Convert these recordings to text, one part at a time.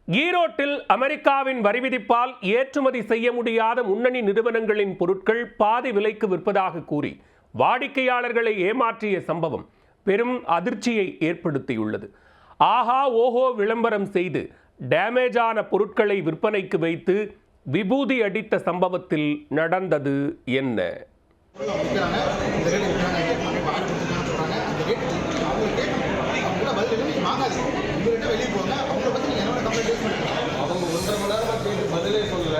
ஈரோட்டில் அமெரிக்காவின் வரி விதிப்பால் ஏற்றுமதி செய்ய முடியாத முன்னணி நிறுவனங்களின் பொருட்கள் பாதி விலைக்கு விற்பதாக கூறி வாடிக்கையாளர்களை ஏமாற்றிய சம்பவம் பெரும் அதிர்ச்சியை ஏற்படுத்தியுள்ளது. ஆஹா ஓஹோ விளம்பரம் செய்து டேமேஜான பொருட்களை விற்பனைக்கு வைத்து விபூதி அடித்த சம்பவத்தில் நடந்தது என்ன? அவங்க 1.5 மணி நேரமாக கேட்டு பதிலே சொல்லல.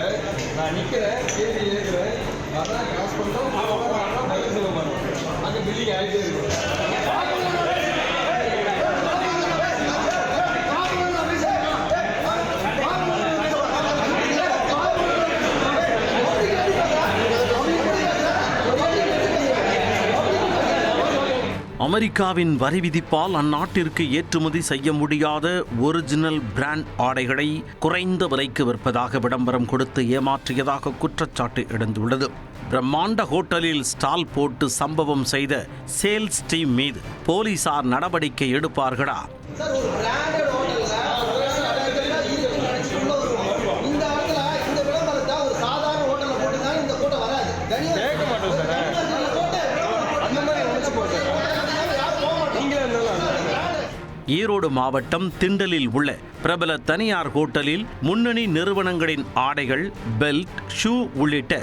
நான் நிற்கிறேன், கேள்வி ஏற்கிறேன், அதான் கிராஸ் பண்ணுறோம், பதில் சொல்ல மாட்டோம். அங்கே பில்லிங் ஆகிட்டே இருக்கும். அமெரிக்காவின் வரி விதிப்பால் அந்நாட்டிற்கு ஏற்றுமதி செய்ய முடியாத ஒரிஜினல் பிராண்ட் ஆடைகளை குறைந்த விலைக்கு விற்பதாக விளம்பரம் கொடுத்து ஏமாற்றியதாக குற்றச்சாட்டு எழுந்துள்ளது. பிரம்மாண்ட ஹோட்டலில் ஸ்டால் போட்டு சம்பவம் செய்த சேல்ஸ் டீம் மீது போலீசார் நடவடிக்கை எடுப்பார்களா? ஈரோடு மாவட்டம் திண்டலில் உள்ள பிரபல தனியார் ஹோட்டலில் முன்னணி நிறுவனங்களின் ஆடைகள், பெல்ட், ஷூ உள்ளிட்ட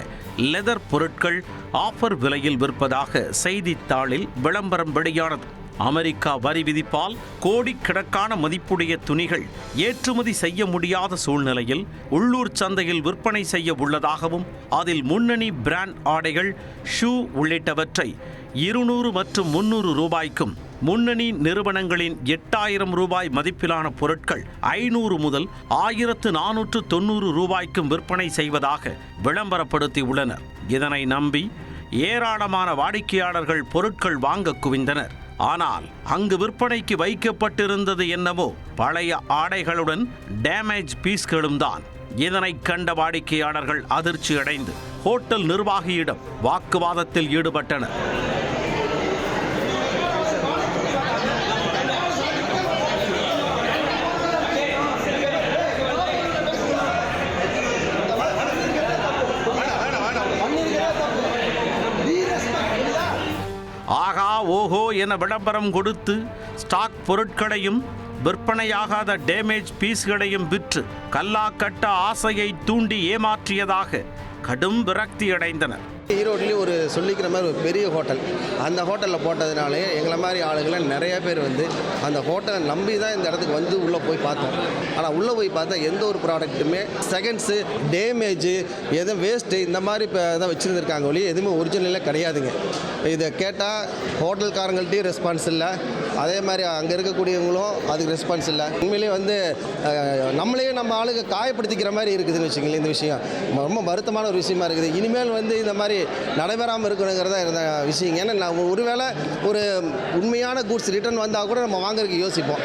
லெதர் பொருட்கள் ஆஃபர் விலையில் விற்பதாக செய்தித்தாளில் விளம்பரம் வெளியானது. அமெரிக்கா வரி விதிப்பால் கோடிக்கணக்கான மதிப்புடைய துணிகள் ஏற்றுமதி செய்ய முடியாத சூழ்நிலையில் உள்ளூர் சந்தையில் விற்பனை செய்ய உள்ளதாகவும் அதில் முன்னணி பிராண்ட் ஆடைகள், ஷூ உள்ளிட்டவற்றை 200 மற்றும் 300 ரூபாய்க்கும், முன்னணி நிறுவனங்களின் 8000 ரூபாய் மதிப்பிலான பொருட்கள் 500 முதல் 1490 ரூபாய்க்கும் விற்பனை செய்வதாக விளம்பரப்படுத்தி உள்ளனர். இதனை நம்பி ஏராளமான வாடிக்கையாளர்கள் பொருட்கள் வாங்க குவிந்தனர். ஆனால் அங்கு விற்பனைக்கு வைக்கப்பட்டிருந்தது என்னவோ பழைய ஆடைகளுடன் டேமேஜ் பீஸ்களும் தான். இதனை கண்ட வாடிக்கையாளர்கள் அதிர்ச்சி அடைந்து ஹோட்டல் நிர்வாகியிடம் வாக்குவாதத்தில் ஈடுபட்டனர். ஆகா ஓஹோ என விளம்பரம் கொடுத்து ஸ்டாக் பொருட்களையும் விற்பனையாகாத டேமேஜ் பீஸ்களையும் விற்று கல்லாக்கட்ட ஆசையை தூண்டி ஏமாற்றியதாக கடும் விரக்தி அடைந்தனர். ஈரோட்லேயும் ஒரு சொல்லிக்கிற மாதிரி ஒரு பெரிய ஹோட்டல், அந்த ஹோட்டலில் போட்டதுனாலே எங்களை மாதிரி ஆளுகளை நிறைய பேர் வந்து அந்த ஹோட்டலை நம்பி தான் இந்த இடத்துக்கு வந்து உள்ளே போய் பார்த்தோம். ஆனால் உள்ளே போய் பார்த்தா எந்த ஒரு ப்ராடக்ட்டுமே செகண்ட்ஸு, டேமேஜு, எதுவும் வேஸ்ட்டு இந்த மாதிரி இப்போ தான் வச்சுருந்துருக்காங்க ஒளி, எதுவுமே ஒரிஜினலே கிடையாதுங்க. இதை கேட்டால் ஹோட்டல்காரங்கள்ட்டையும் ரெஸ்பான்ஸ் இல்லை, அதே மாதிரி அங்கே இருக்கக்கூடியவங்களும் அதுக்கு ரெஸ்பான்ஸ் இல்லை. உண்மையிலேயே வந்து நம்மளையே நம்ம ஆளுங்க காயப்படுத்திக்கிற மாதிரி இருக்குதுன்னு வச்சுங்களேன். இந்த விஷயம் ரொம்ப வருத்தமான ஒரு விஷயமா இருக்குது. இனிமேல் வந்து இந்த மாதிரி நடைபெறாமல் இருக்கணுங்கிறதா இருந்த விஷயம். ஏன்னா நான் ஒருவேளை ஒரு உண்மையான கூட்ஸ் ரிட்டர்ன் வந்தால் கூட நம்ம வாங்குறதுக்கு யோசிப்போம்.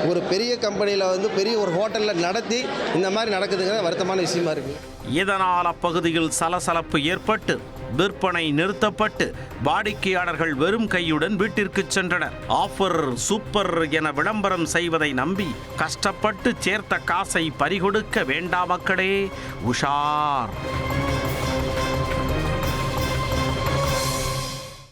ஒரு பெரிய கம்பெனியில் வந்து பெரிய ஒரு ஹோட்டலில் நடத்தி இந்த மாதிரி நடக்குதுங்கிறது வருத்தமான விஷயமா இருக்குது. இதனால் அப்பகுதியில் சலசலப்பு ஏற்பட்டு விற்பனை நிறுத்தப்பட்டு வாடிக்கையாளர்கள் வெறும் கையுடன் வீட்டிற்கு சென்றனர். ஆஃபர் சூப்பர் என விளம்பரம் செய்வதை நம்பி கஷ்டப்பட்டு சேர்த்த காசை பறிகொடுக்க வேண்டாம் மக்களே, உஷார்.